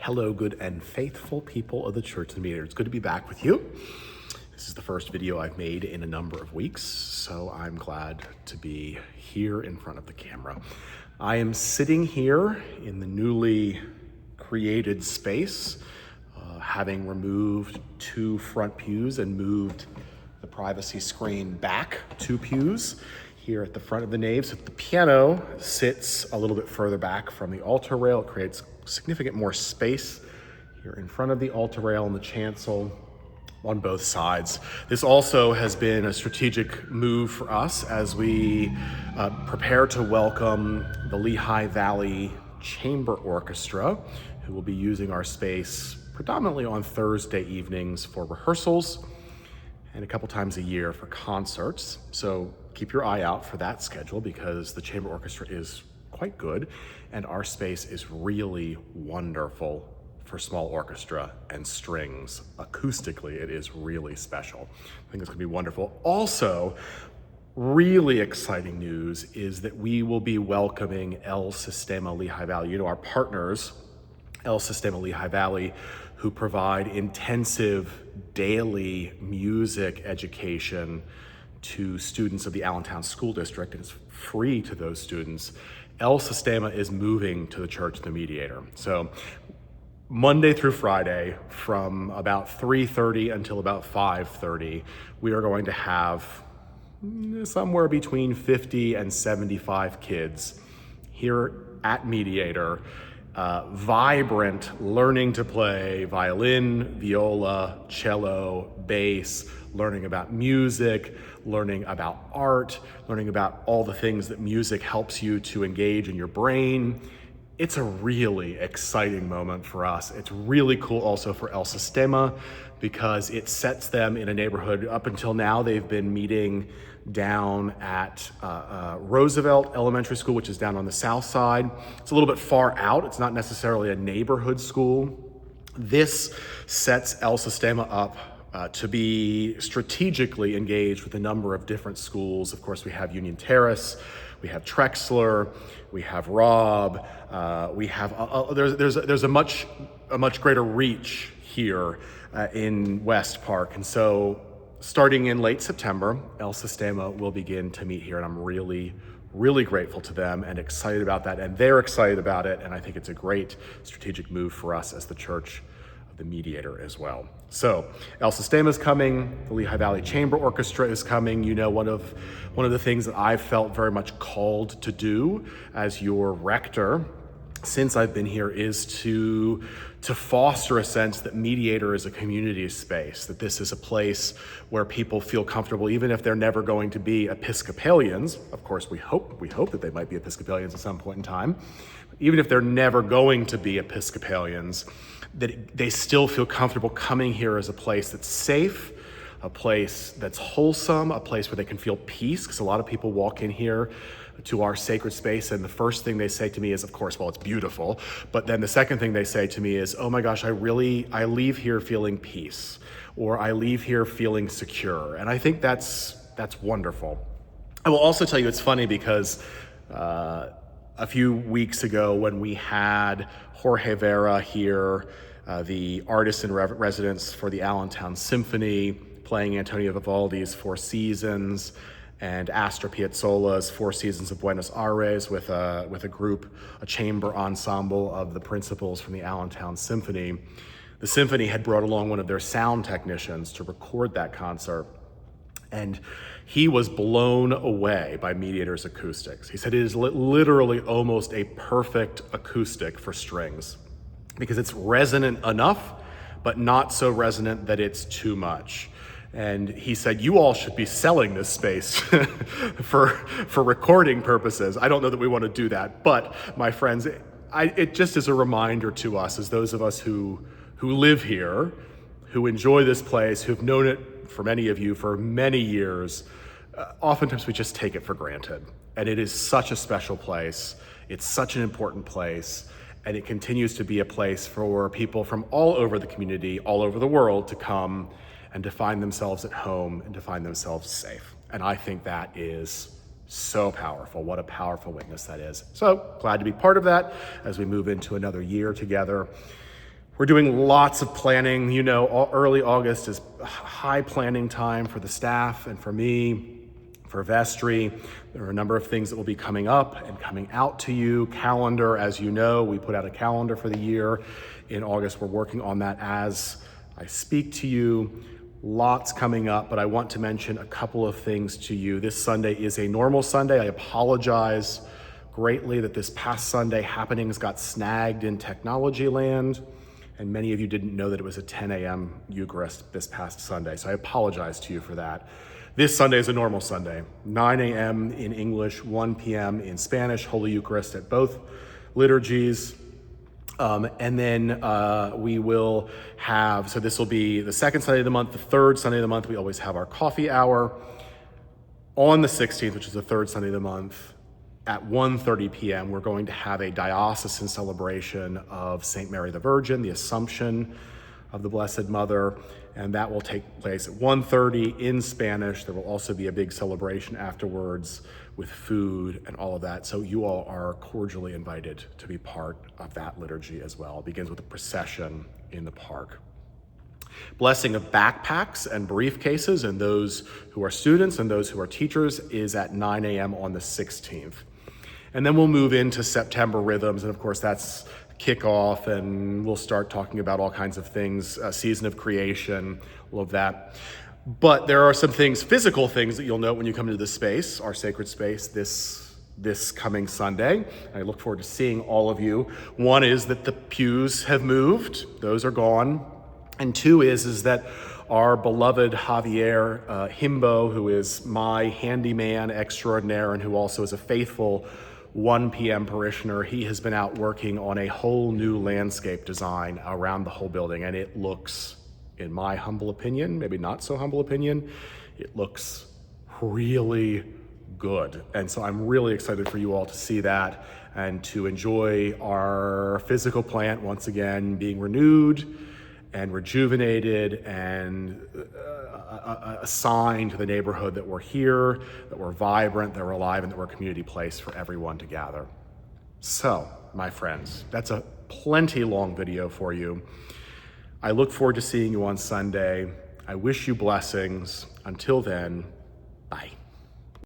Hello, good and faithful people of the Church of the Mediator. It's good to be back with you. This is the first video I've made in a number of weeks, so I'm glad to be here in front of the camera. I am sitting here in the newly created space, having removed two front pews and moved the privacy screen back 2 pews here at the front of the nave. So the piano sits a little bit further back from the altar rail. It creates significant more space here in front of the altar rail and the chancel on both sides. This also has been a strategic move for us as we prepare to welcome the Lehigh Valley Chamber Orchestra, who will be using our space predominantly on Thursday evenings for rehearsals and a couple times a year for concerts. So keep your eye out for that schedule because the chamber orchestra is quite good and our space is really wonderful for small orchestra and strings. Acoustically, it is really special. I think it's gonna be wonderful. Also, really exciting news is that we will be welcoming El Sistema Lehigh Valley. You know, our partners, El Sistema Lehigh Valley, who provide intensive daily music education to students of the Allentown School District, and it's free to those students. El Sistema is moving to the Church of the Mediator. So Monday through Friday from about 3:30 until about 5:30, we are going to have somewhere between 50 and 75 kids here at Mediator, vibrant, learning to play violin, viola, cello, bass, learning about music, learning about art, learning about all the things that music helps you to engage in your brain. It's a really exciting moment for us. It's really cool also for El Sistema because it sets them in a neighborhood. Up until now, they've been meeting down at Roosevelt Elementary School, which is down on the south side. It's a little bit far out. It's not necessarily a neighborhood school. This sets El Sistema up to be strategically engaged with a number of different schools. Of course, we have Union Terrace, we have Trexler, we have Robb, we have there's a much greater reach here in West Park, and so starting in late September, El Sistema will begin to meet here, and I'm really grateful to them and excited about that, and they're excited about it, and I think it's a great strategic move for us as the Church of the Mediator as well. So El Sistema is coming, the Lehigh Valley Chamber Orchestra is coming. You know, one of the things that I've felt very much called to do as your rector since I've been here is to foster a sense that Mediator is a community space, that this is a place where people feel comfortable, even if they're never going to be Episcopalians. Of course, we hope that they might be Episcopalians at some point in time. Even if they're never going to be Episcopalians, that they still feel comfortable coming here as a place that's safe, a place that's wholesome, a place where they can feel peace, because a lot of people walk in here to our sacred space and the first thing they say to me is, of course, well, it's beautiful, but then the second thing they say to me is, oh my gosh, I leave here feeling peace, or I leave here feeling secure, and I think that's wonderful. I will also tell you it's funny because a few weeks ago when we had Jorge Vera here, the artist in residence for the Allentown Symphony, playing Antonio Vivaldi's Four Seasons, and Astor Piazzolla's Four Seasons of Buenos Aires with a group, a chamber ensemble of the principals from the Allentown Symphony. The symphony had brought along one of their sound technicians to record that concert, and he was blown away by Mediator's acoustics. He said it is literally almost a perfect acoustic for strings because it's resonant enough, but not so resonant that it's too much. And he said, you all should be selling this space for recording purposes. I don't know that we want to do that, but my friends, it just is a reminder to us as those of us who live here, who enjoy this place, who've known it for many of you for many years, oftentimes we just take it for granted. And it is such a special place. It's such an important place. And it continues to be a place for people from all over the community, all over the world to come and to find themselves at home and to find themselves safe. And I think that is so powerful. What a powerful witness that is. So glad to be part of that as we move into another year together. We're doing lots of planning. You know, early August is high planning time for the staff and for me, for vestry. There are a number of things that will be coming up and coming out to you. Calendar, as you know, we put out a calendar for the year in August. We're working on that as I speak to you. Lots coming up, but I want to mention a couple of things to you. This Sunday is a normal Sunday. I apologize greatly that this past Sunday happenings got snagged in technology land, and many of you didn't know that it was a 10 a.m. Eucharist this past Sunday, so I apologize to you for that. This Sunday is a normal Sunday, 9 a.m. in English, 1 p.m. in Spanish, Holy Eucharist at both liturgies. And then we will have, so this will be the second Sunday of the month, the third Sunday of the month. We always have our coffee hour. On the 16th, which is the third Sunday of the month, at 1:30 p.m., we're going to have a diocesan celebration of St. Mary the Virgin, the Assumption of the Blessed Mother, and that will take place at 1:30 in Spanish. There will also be a big celebration afterwards with food and all of that. So you all are cordially invited to be part of that liturgy as well. It begins with a procession in the park. Blessing of backpacks and briefcases and those who are students and those who are teachers is at 9 a.m. on the 16th. And then we'll move into September rhythms, and of course that's kickoff, and we'll start talking about all kinds of things, season of creation, all of that. But there are some things, physical things, that you'll note when you come into this space, our sacred space, this coming Sunday. I look forward to seeing all of you. One is that the pews have moved. Those are gone. And two is that our beloved Javier Himbo, who is my handyman extraordinaire and who also is a faithful 1 p.m. parishioner, he has been out working on a whole new landscape design around the whole building, and it looks, in my humble opinion, maybe not so humble opinion, it looks really good. And so I'm really excited for you all to see that and to enjoy our physical plant once again being renewed and rejuvenated and a sign to the neighborhood that we're here, that we're vibrant, that we're alive, and that we're a community place for everyone to gather. So, my friends, that's a plenty long video for you. I look forward to seeing you on Sunday. I wish you blessings. Until then, bye.